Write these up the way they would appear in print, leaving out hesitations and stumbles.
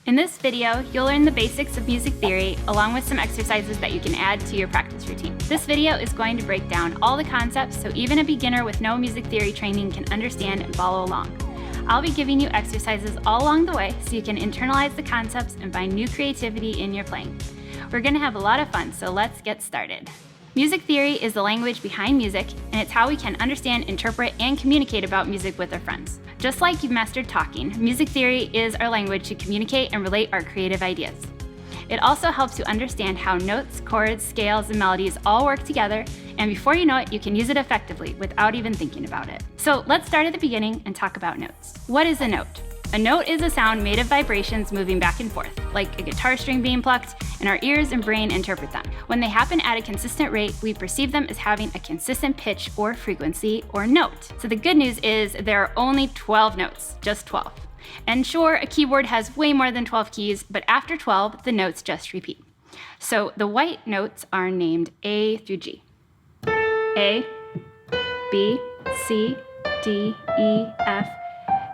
In this video, you'll learn the basics of music theory along with some exercises that you can add to your practice routine. This video is going to break down all the concepts so even a beginner with no music theory training can understand and follow along. I'll be giving you exercises all along the way so you can internalize the concepts and find new creativity in your playing. We're going to have a lot of fun, so let's get started. Music theory is the language behind music, and it's how we can understand, interpret, and communicate about music with our friends. Just like you've mastered talking, music theory is our language to communicate and relate our creative ideas. It also helps you understand how notes, chords, scales, and melodies all work together, and before you know it, you can use it effectively without even thinking about it. So let's start at the beginning and talk about notes. What is a note? A note is a sound made of vibrations moving back and forth, like a guitar string being plucked, and our ears and brain interpret them. When they happen at a consistent rate, we perceive them as having a consistent pitch or frequency or note. So the good news is there are only 12 notes, just 12. And sure, a keyboard has way more than 12 keys, but after 12, the notes just repeat. So the white notes are named A through G. A, B, C, D, E, F,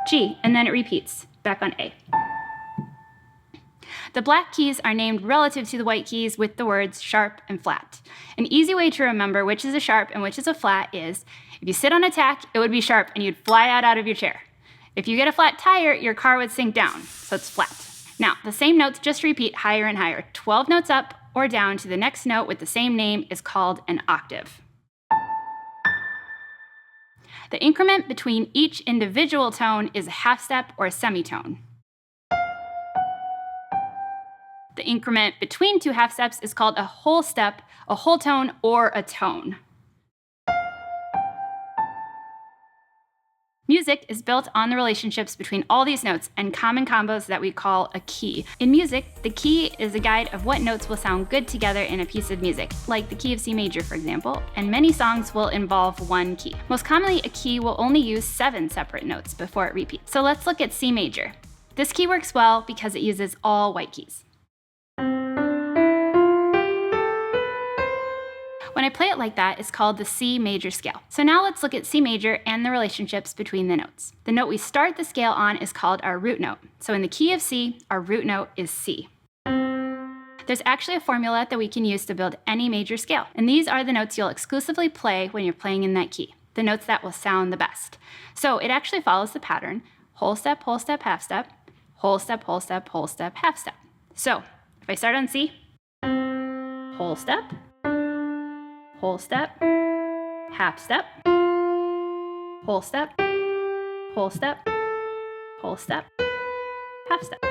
G, and then it repeats back on A. The black keys are named relative to the white keys with the words sharp and flat. An easy way to remember which is a sharp and which is a flat is, if you sit on a tack, it would be sharp and you'd fly out of your chair. If you get a flat tire, your car would sink down, so it's flat. Now, the same notes just repeat higher and higher. 12 notes up or down to the next note with the same name is called an octave. The increment between each individual tone is a half step or a semitone. The increment between two half steps is called a whole step, a whole tone, or a tone. Music is built on the relationships between all these notes and common combos that we call a key. In music, the key is a guide of what notes will sound good together in a piece of music, like the key of C major, for example, and many songs will involve one key. Most commonly, a key will only use 7 separate notes before it repeats. So let's look at C major. This key works well because it uses all white keys. When I play it like that, it's called the C major scale. So now let's look at C major and the relationships between the notes. The note we start the scale on is called our root note. So in the key of C, our root note is C. There's actually a formula that we can use to build any major scale. And these are the notes you'll exclusively play when you're playing in that key, the notes that will sound the best. So it actually follows the pattern, whole step, half step, whole step, whole step, half step. So if I start on C, whole step, half step, whole step, whole step, half step.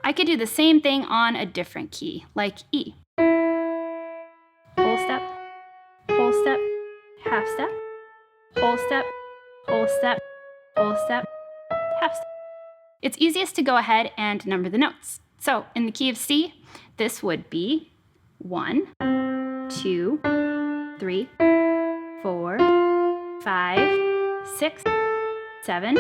I could do the same thing on a different key, like E. Whole step, half step, whole step, half step. It's easiest to go ahead and number the notes. So in the key of C, this would be 1, 2, 3, 4, 5, 6, 7,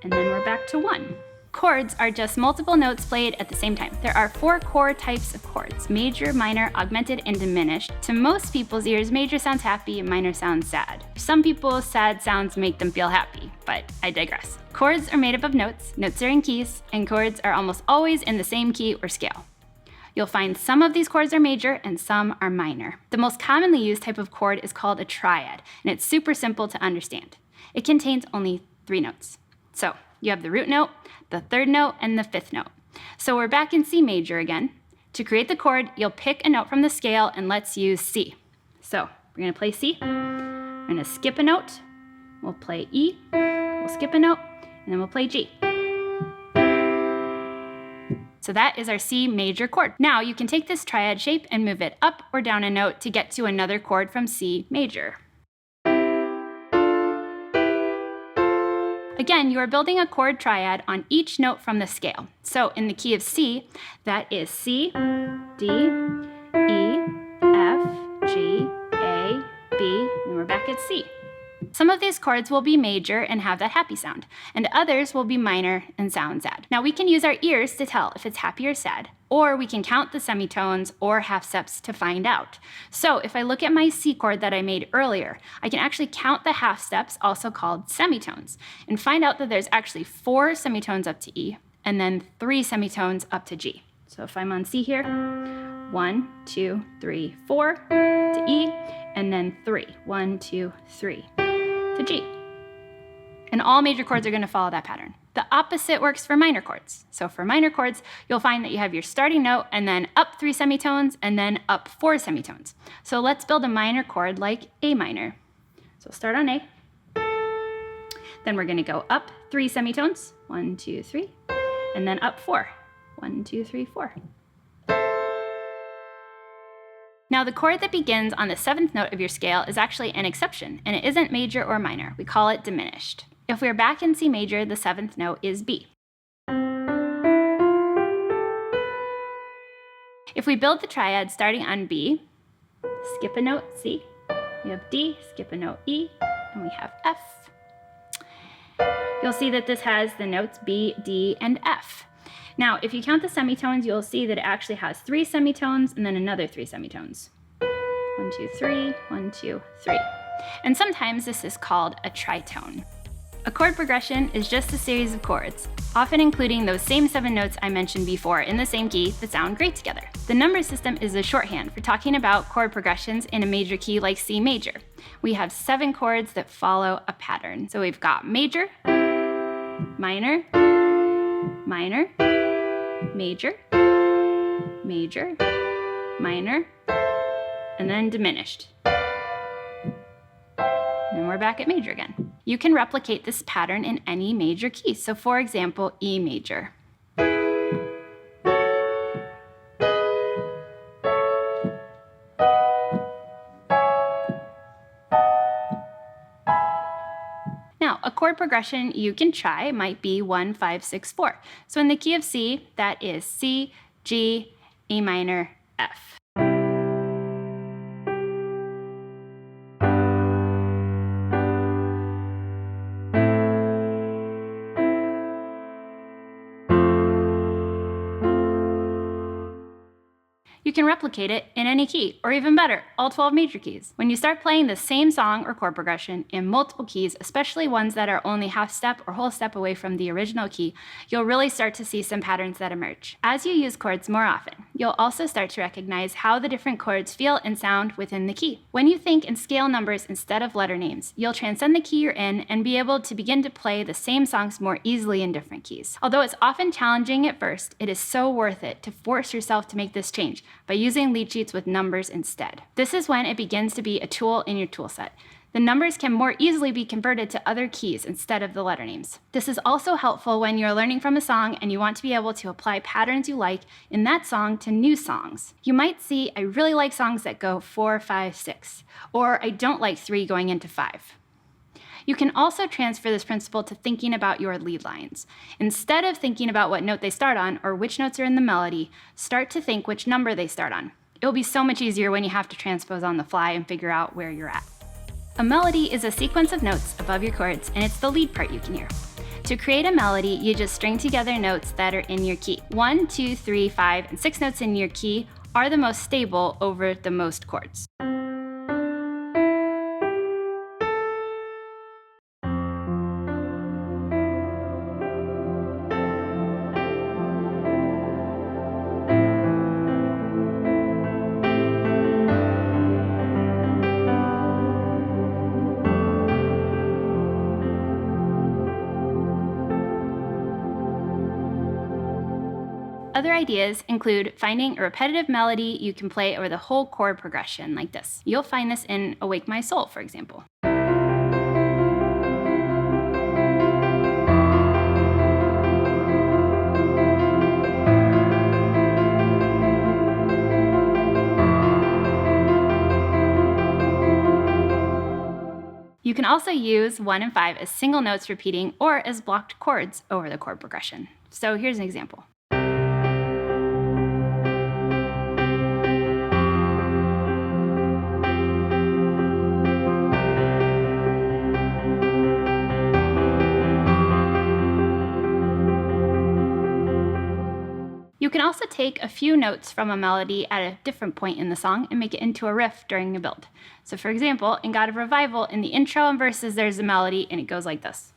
and then we're back to 1. Chords are just multiple notes played at the same time. There are 4 core types of chords: major, minor, augmented, and diminished. To most people's ears, major sounds happy and minor sounds sad. Some people, sad sounds make them feel happy, but I digress. Chords are made up of notes, notes are in keys, and chords are almost always in the same key or scale. You'll find some of these chords are major and some are minor. The most commonly used type of chord is called a triad, and it's super simple to understand. It contains only 3 notes. So you have the root note, the 3rd note, and the 5th note. So we're back in C major again. To create the chord, you'll pick a note from the scale and let's use C. So we're gonna play C, we're gonna skip a note, we'll play E, we'll skip a note, and then we'll play G. So that is our C major chord. Now you can take this triad shape and move it up or down a note to get to another chord from C major. Again, you are building a chord triad on each note from the scale. So in the key of C, that is C, D, E, F, G, A, B, and we're back at C. Some of these chords will be major and have that happy sound, and others will be minor and sound sad. Now we can use our ears to tell if it's happy or sad, or we can count the semitones or half steps to find out. So if I look at my C chord that I made earlier, I can actually count the half steps, also called semitones, and find out that there's actually 4 semitones up to E and then 3 semitones up to G. So if I'm on C here, 1, 2, 3, 4 to E, and then 3, 1, 2, 3 to G. And all major chords are going to follow that pattern. The opposite works for minor chords. So for minor chords, you'll find that you have your starting note and then up 3 semitones and then up 4 semitones. So let's build a minor chord like A minor. So start on A. Then we're going to go up 3 semitones, 1, 2, 3, and then up 4, 1, 2, 3, 4. Now the chord that begins on the 7th note of your scale is actually an exception, and it isn't major or minor. We call it diminished. If we're back in C major, the 7th note is B. If we build the triad starting on B, skip a note C, we have D, skip a note E, and we have F. You'll see that this has the notes B, D, and F. Now, if you count the semitones, you'll see that it actually has 3 semitones and then another 3 semitones. 1, 2, 3, 1, 2, 3. And sometimes this is called a tritone. A chord progression is just a series of chords, often including those same 7 notes I mentioned before in the same key that sound great together. The number system is a shorthand for talking about chord progressions in a major key like C major. We have 7 chords that follow a pattern. So we've got major, minor, minor, major, major, minor, and then diminished. And we're back at major again. You can replicate this pattern in any major key. So for example, E major. Now, a chord progression you can try might be 1, 5, 6, 4. So in the key of C, that is C, G, E minor, F. You can replicate it in any key, or even better, all 12 major keys. When you start playing the same song or chord progression in multiple keys, especially ones that are only half step or whole step away from the original key, you'll really start to see some patterns that emerge. As you use chords more often, you'll also start to recognize how the different chords feel and sound within the key. When you think in scale numbers instead of letter names, you'll transcend the key you're in and be able to begin to play the same songs more easily in different keys. Although it's often challenging at first, it is so worth it to force yourself to make this change by using lead sheets with numbers instead. This is when it begins to be a tool in your tool set. The numbers can more easily be converted to other keys instead of the letter names. This is also helpful when you're learning from a song and you want to be able to apply patterns you like in that song to new songs. You might see, I really like songs that go 4, 5, 6, or I don't like 3 going into 5. You can also transfer this principle to thinking about your lead lines. Instead of thinking about what note they start on or which notes are in the melody, start to think which number they start on. It'll be so much easier when you have to transpose on the fly and figure out where you're at. A melody is a sequence of notes above your chords, and it's the lead part you can hear. To create a melody, you just string together notes that are in your key. 1, 2, 3, 5, and 6 notes in your key are the most stable over the most chords. Other ideas include finding a repetitive melody you can play over the whole chord progression like this. You'll find this in Awake My Soul, for example. You can also use 1 and 5 as single notes repeating or as blocked chords over the chord progression. So here's an example. You can also take a few notes from a melody at a different point in the song and make it into a riff during a build. So for example, in God of Revival, in the intro and verses, there's a melody and it goes like this.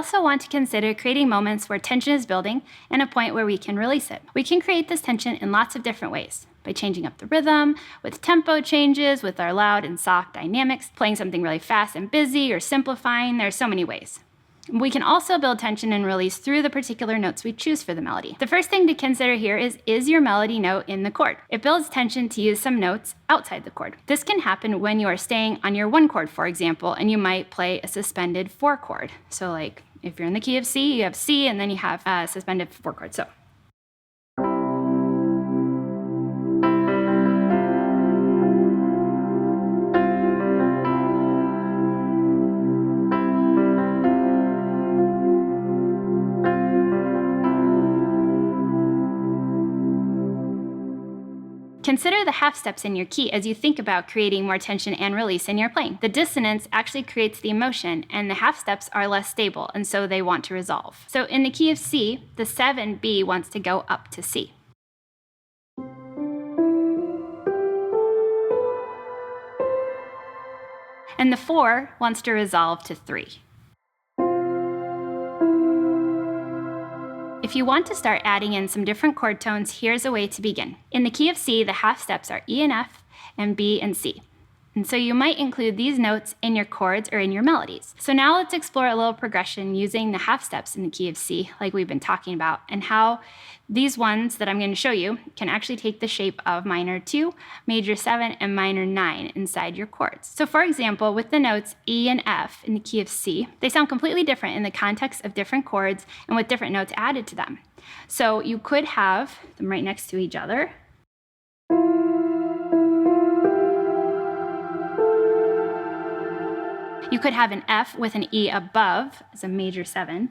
also want to consider creating moments where tension is building and a point where we can release it. We can create this tension in lots of different ways. By changing up the rhythm, with tempo changes, with our loud and soft dynamics, playing something really fast and busy, or simplifying. There are so many ways. We can also build tension and release through the particular notes we choose for the melody. The first thing to consider here is your melody note in the chord? It builds tension to use some notes outside the chord. This can happen when you are staying on your 1 chord, for example, and you might play a suspended 4 chord. So like if you're in the key of C, you have C, and then you have a suspended 4 chord. So. Consider the half steps in your key as you think about creating more tension and release in your playing. The dissonance actually creates the emotion, and the half steps are less stable, and so they want to resolve. So in the key of C, the 7B wants to go up to C. And the 4 wants to resolve to 3. If you want to start adding in some different chord tones, here's a way to begin. In the key of C, the half steps are E and F, and B and C. And so you might include these notes in your chords or in your melodies. So now let's explore a little progression using the half steps in the key of C, like we've been talking about, and how these ones that I'm going to show you can actually take the shape of minor 2, major 7, and minor 9 inside your chords. So for example, with the notes E and F in the key of C, they sound completely different in the context of different chords and with different notes added to them. So you could have them right next to each other. You could have an F with an E above as a major 7.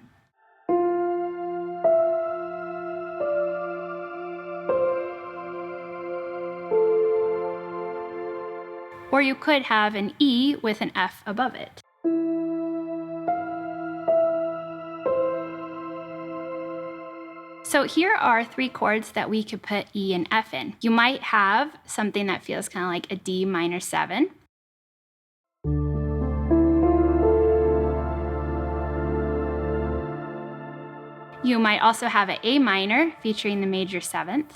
Or you could have an E with an F above it. So here are 3 chords that we could put E and F in. You might have something that feels kind of like a D minor 7. You might also have an A minor featuring the major 7th.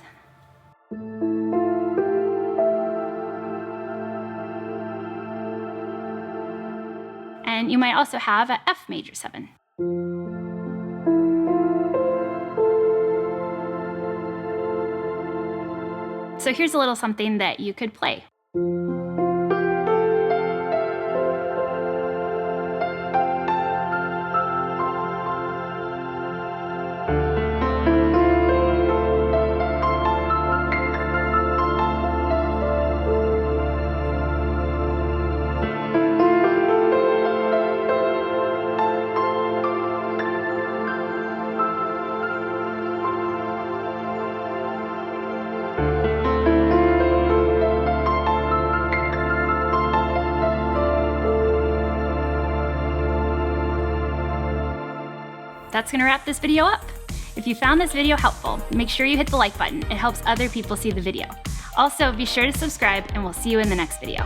And you might also have an F major 7. So here's a little something that you could play. That's gonna wrap this video up. If you found this video helpful, make sure you hit the like button. It helps other people see the video. Also, be sure to subscribe, and we'll see you in the next video.